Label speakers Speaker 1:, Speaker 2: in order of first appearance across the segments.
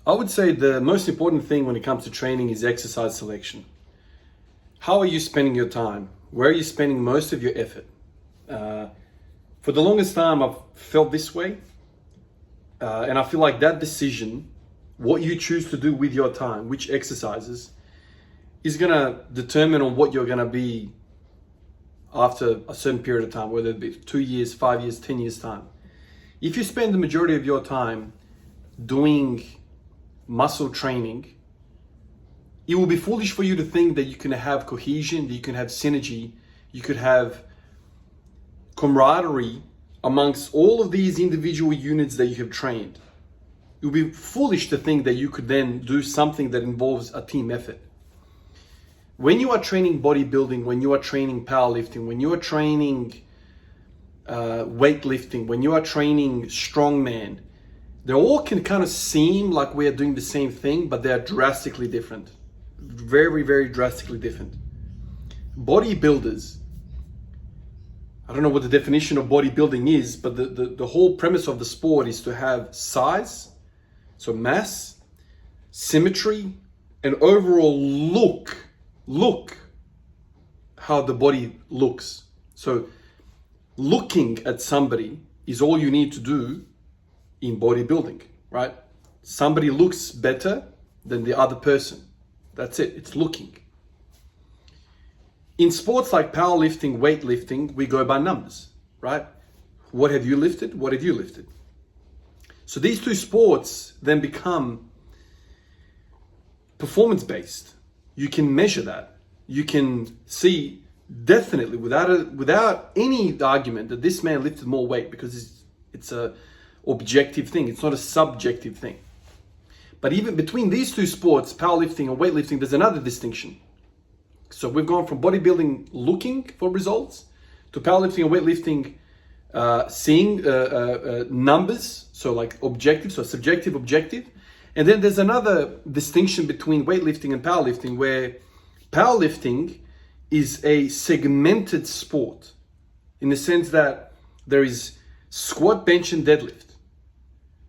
Speaker 1: I would say the most important thing when it comes to training is exercise selection. How are you spending your time? Where are you spending most of your effort? For the longest time, I've felt this way. And I feel like that decision, what you choose to do with your time, which exercises, is going to determine on what you're going to be after a certain period of time, whether it be 2 years, 5 years, 10 years time. If you spend the majority of your time doing muscle training, it will be foolish for you to think that you can have cohesion, that you can have synergy, you could have camaraderie amongst all of these individual units that you have trained. It would be foolish to think that you could then do something that involves a team effort. When you are training bodybuilding, when you are training powerlifting, when you are training weightlifting, when you are training strongman, they all can kind of seem like we are doing the same thing, but they are drastically different. Very, very drastically different. Bodybuilders, I don't know what the definition of bodybuilding is, but the whole premise of the sport is to have size, so mass, symmetry, and overall look how the body looks. So looking at somebody is all you need to do in bodybuilding, right? Somebody looks better than the other person. That's it, it's looking. In sports like powerlifting, weightlifting, we go by numbers, right? What have you lifted? What have you lifted? So these two sports then become performance-based. You can measure that. You can see definitely without any argument that this man lifted more weight, because it's a objective thing. It's not a subjective thing. But even between these two sports, powerlifting and weightlifting, there's another distinction. So we've gone from bodybuilding looking for results to powerlifting and weightlifting seeing numbers, so like objective, so subjective, objective. And then there's another distinction between weightlifting and powerlifting, where powerlifting is a segmented sport in the sense that there is squat, bench, and deadlift.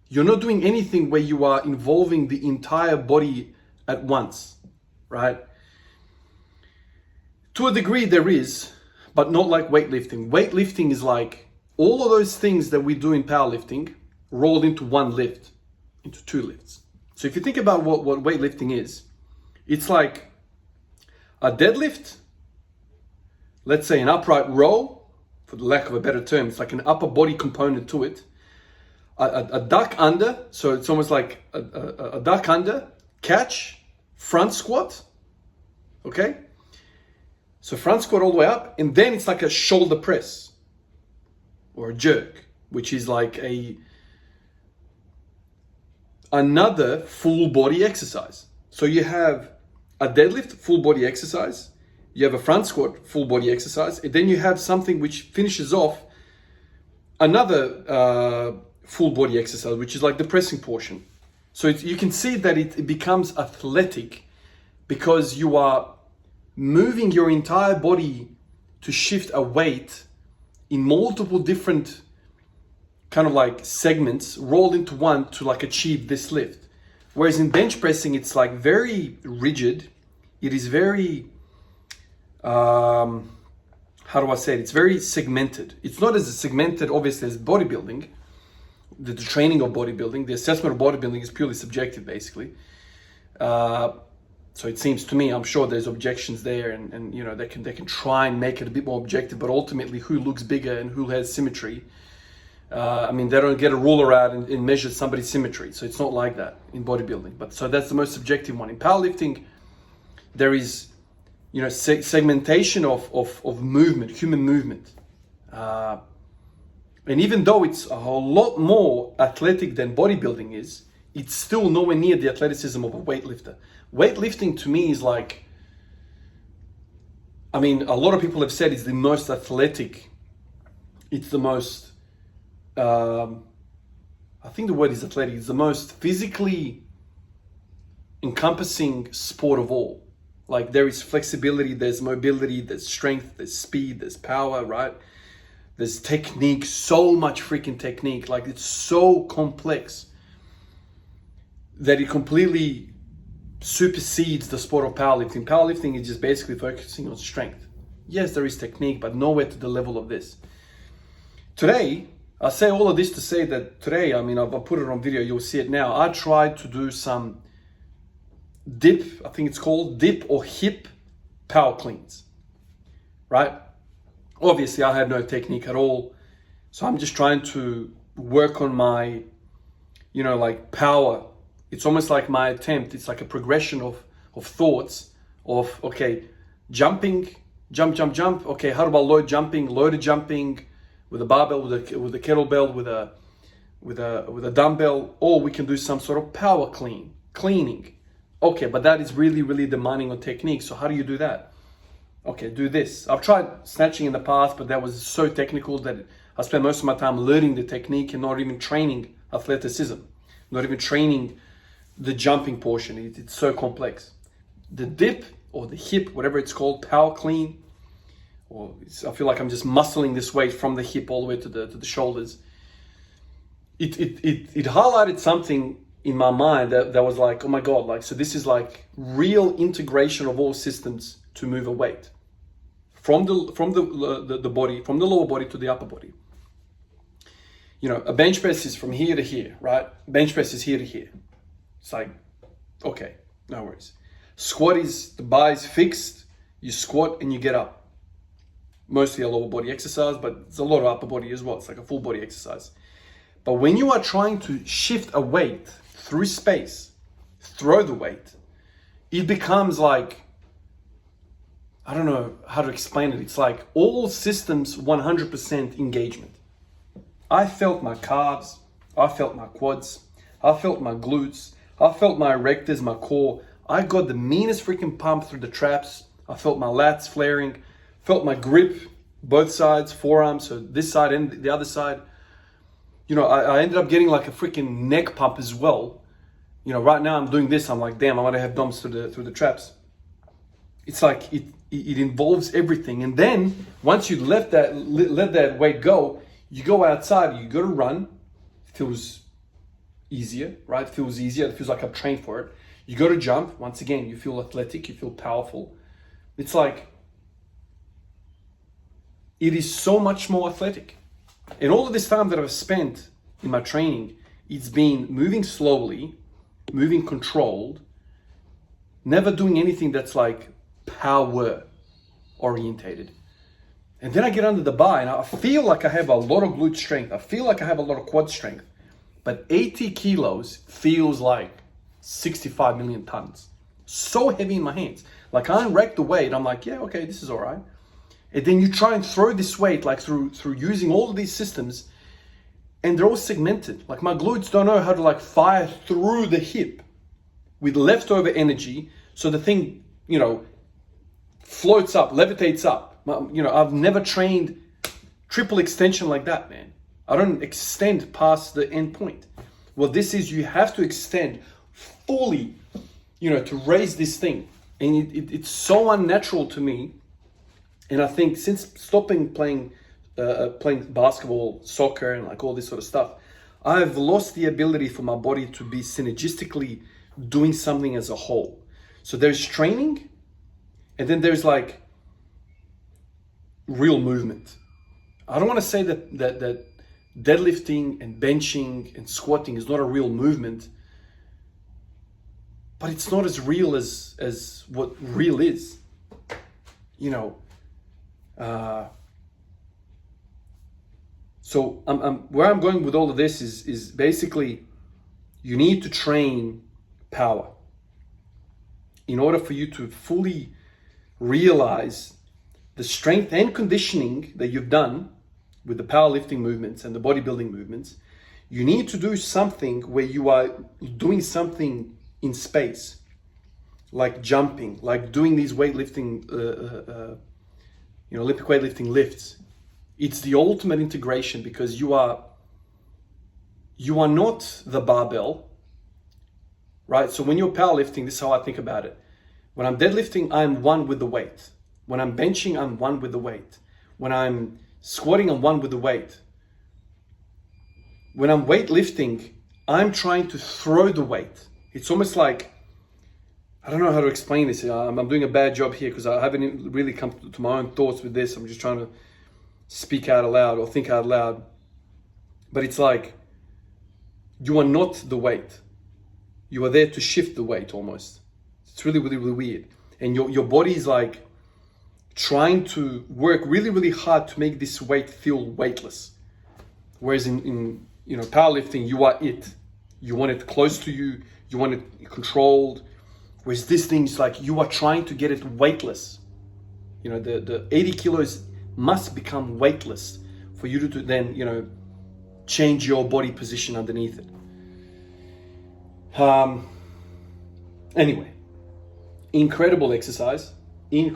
Speaker 1: You're not doing anything where you are involving the entire body at once, right? To a degree there is, but not like weightlifting. Weightlifting is like all of those things that we do in powerlifting rolled into one lift, into two lifts. So if you think about what weightlifting is, it's like a deadlift, let's say an upright row, for the lack of a better term, it's like an upper body component to it. A duck under, so it's almost like a duck under, catch, front squat, okay? So front squat all the way up, and then it's like a shoulder press or a jerk, which is like another full body exercise. So you have a deadlift, full body exercise, you have a front squat, full body exercise, and then you have something which finishes off another full body exercise, which is like the pressing portion. So you can see that it becomes athletic because you are moving your entire body to shift a weight in multiple different kind of like segments rolled into one to like achieve this lift. Whereas in bench pressing, it's like very rigid. It is very, how do I say it? It's very segmented. It's not as segmented, obviously, as bodybuilding. The training of bodybuilding, the assessment of bodybuilding is purely subjective, basically. So it seems to me, I'm sure there's objections there, and you know they can try and make it a bit more objective, but ultimately, who looks bigger and who has symmetry? I mean, they don't get a ruler out and measure somebody's symmetry, so it's not like that in bodybuilding. But so that's the most subjective one. In powerlifting, there is, you know, segmentation of movement, human movement. And even though it's a whole lot more athletic than bodybuilding is, it's still nowhere near the athleticism of a weightlifter. Weightlifting to me is like, I mean, a lot of people have said it's the most athletic, it's the most, I think the word is athletic, it's the most physically encompassing sport of all. Like there is flexibility, there's mobility, there's strength, there's speed, there's power, right? There's technique, so much freaking technique. Like it's so complex. that it completely supersedes the sport of powerlifting. Powerlifting is just basically focusing on strength. Yes, there is technique, but nowhere to the level of this. Today, I say all of this to say that today, I mean, I'll put it on video, you'll see it now. I tried to do some dip, I think it's called dip or hip power cleans, right? Obviously, I have no technique at all. So I'm just trying to work on my, like power. It's almost like my attempt. It's like a progression of thoughts of, okay, jumping, jump. Okay, how do I loaded jumping with a barbell, with a kettlebell, with a dumbbell, or we can do some sort of power cleaning. Okay, but that is really, really demanding on technique. So how do you do that? Okay, do this. I've tried snatching in the past, but that was so technical that I spent most of my time learning the technique and not even training athleticism, not even training the jumping portion. It's so complex. The dip or the hip, whatever it's called, power clean, I feel like I'm just muscling this weight from the hip all the way to the shoulders. It highlighted something in my mind that was like, oh my God, like, so this is like real integration of all systems to move a weight from the body, from the lower body to the upper body. A bench press is from here to here, right? Bench press is here to here. It's like, okay, no worries. Squat is, the bar is fixed, you squat and you get up. Mostly a lower body exercise, but it's a lot of upper body as well. It's like a full body exercise. But when you are trying to shift a weight through space, throw the weight, it becomes like, I don't know how to explain it. It's like all systems 100% engagement. I felt my calves, I felt my quads, I felt my glutes, I felt my erectors, my core. I got the meanest freaking pump through the traps. I felt my lats flaring, felt my grip, both sides, forearms, so this side and the other side. I ended up getting like a freaking neck pump as well. Right now I'm doing this, I'm like, damn, I want to have DOMs through the traps. It's like it involves everything. And then once you let that weight go, you go outside, you go to run. It feels easier, right? It feels easier. It feels like I've trained for it. You go to jump. Once again, you feel athletic, you feel powerful. It's like, it is so much more athletic. And all of this time that I've spent in my training, it's been moving slowly, moving controlled, never doing anything that's like power orientated. And then I get under the bar and I feel like I have a lot of glute strength. I feel like I have a lot of quad strength. But 80 kilos feels like 65 million tons. So heavy in my hands. Like I unracked the weight. I'm like, yeah, okay, this is all right. And then you try and throw this weight like through using all of these systems, and they're all segmented. Like my glutes don't know how to like fire through the hip with leftover energy. So the thing, floats up, levitates up. I've never trained triple extension like that, man. I don't extend past the end point. Well, this is, you have to extend fully, to raise this thing. And it's so unnatural to me. And I think since stopping playing basketball, soccer, and like all this sort of stuff, I've lost the ability for my body to be synergistically doing something as a whole. So there's training, and then there's like real movement. I don't want to say that deadlifting and benching and squatting is not a real movement, but it's not as real as what real is. So where I'm going with all of this is basically you need to train power in order for you to fully realize the strength and conditioning that you've done with the powerlifting movements and the bodybuilding movements. You need to do something where you are doing something in space, like jumping, like doing these weightlifting, Olympic weightlifting lifts. It's the ultimate integration because you are not the barbell, right? So when you're powerlifting, this is how I think about it. When I'm deadlifting, I'm one with the weight. When I'm benching, I'm one with the weight. When I'm squatting, I'm one with the weight. When I'm weightlifting, I'm trying to throw the weight It's almost like, I don't know how to explain this. I'm doing a bad job here because I haven't really come to my own thoughts with this. I'm just trying to speak out loud or think out loud. But it's like, you are not the weight. You are there to shift the weight almost. It's really, really, really weird. And your body is like trying to work really, really hard to make this weight feel weightless. Whereas in powerlifting, you are it. You want it close to you. You want it controlled. Whereas this thing is like, you are trying to get it weightless. The 80 kilos must become weightless for you to then, change your body position underneath it. Anyway, incredible exercise. And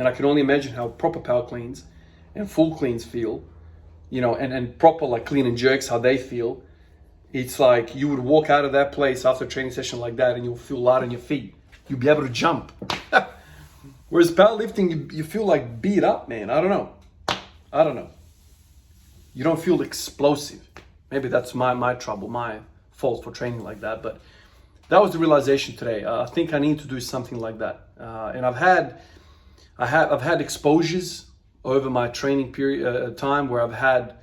Speaker 1: I can only imagine how proper power cleans and full cleans feel, and proper like clean and jerks, how they feel. It's like you would walk out of that place after a training session like that and you'll feel light on your feet. You'll be able to jump. Whereas powerlifting, you feel like beat up, man. I don't know. You don't feel explosive. Maybe that's my trouble, my fault for training like that. But that was the realization today. I think I need to do something like that. And I've had exposures over my training period time where I've had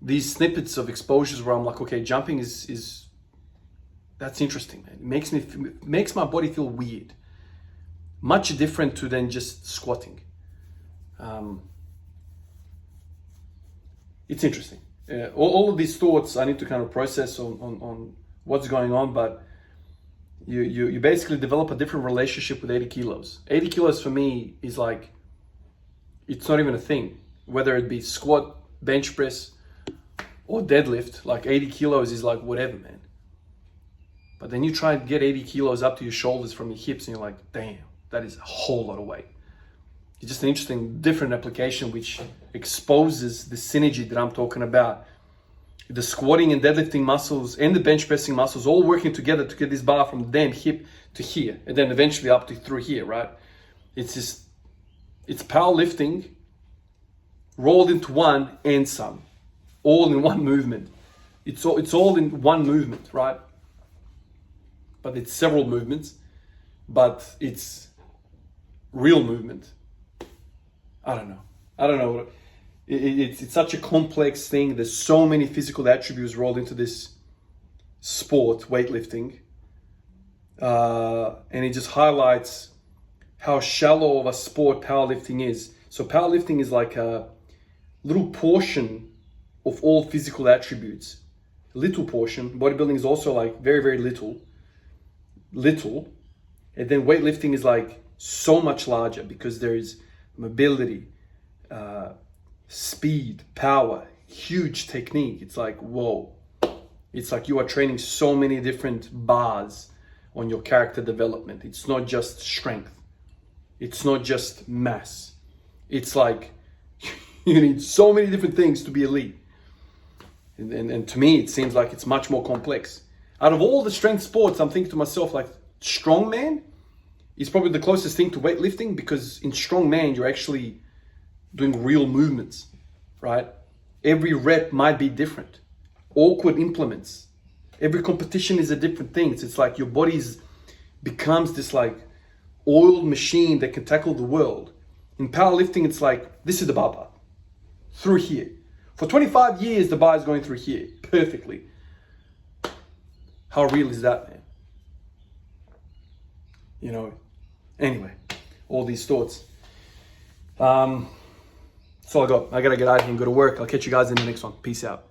Speaker 1: these snippets of exposures where I'm like, okay, jumping is that's interesting, man. It makes my body feel weird. Much different to than just squatting. It's interesting. All of these thoughts I need to kind of process on what's going on, but you basically develop a different relationship with 80 kilos. 80 kilos for me is like, it's not even a thing. Whether it be squat, bench press, or deadlift, like 80 kilos is like whatever, man. But then you try and get 80 kilos up to your shoulders from your hips and you're like, damn, that is a whole lot of weight. It's just an interesting, different application which exposes the synergy that I'm talking about. The squatting and deadlifting muscles and the bench pressing muscles all working together to get this bar from the damn hip to here and then eventually up to through here, right? It's powerlifting rolled into one and some, all in one movement. It's all in one movement, right? But it's several movements, but it's real movement. I don't know. It's such a complex thing. There's so many physical attributes rolled into this sport, weightlifting. And it just highlights how shallow of a sport powerlifting is. So powerlifting is like a little portion of all physical attributes. Little portion. Bodybuilding is also like very, very little. And then weightlifting is like so much larger because there is mobility, speed, power, huge technique. It's like, whoa. It's like you are training so many different bars on your character development. It's not just strength. It's not just mass. It's like you need so many different things to be elite. And to me, it seems like it's much more complex. Out of all the strength sports, I'm thinking to myself, like, strongman is probably the closest thing to weightlifting because in strongman, you're actually doing real movements, right? Every rep might be different. Awkward implements. Every competition is a different thing. It's like your body becomes this like oiled machine that can tackle the world. In powerlifting, it's like, this is the bar through here. For 25 years, the bar is going through here perfectly. How real is that, man? Anyway, all these thoughts. That's all I got. I gotta get out of here and go to work. I'll catch you guys in the next one. Peace out.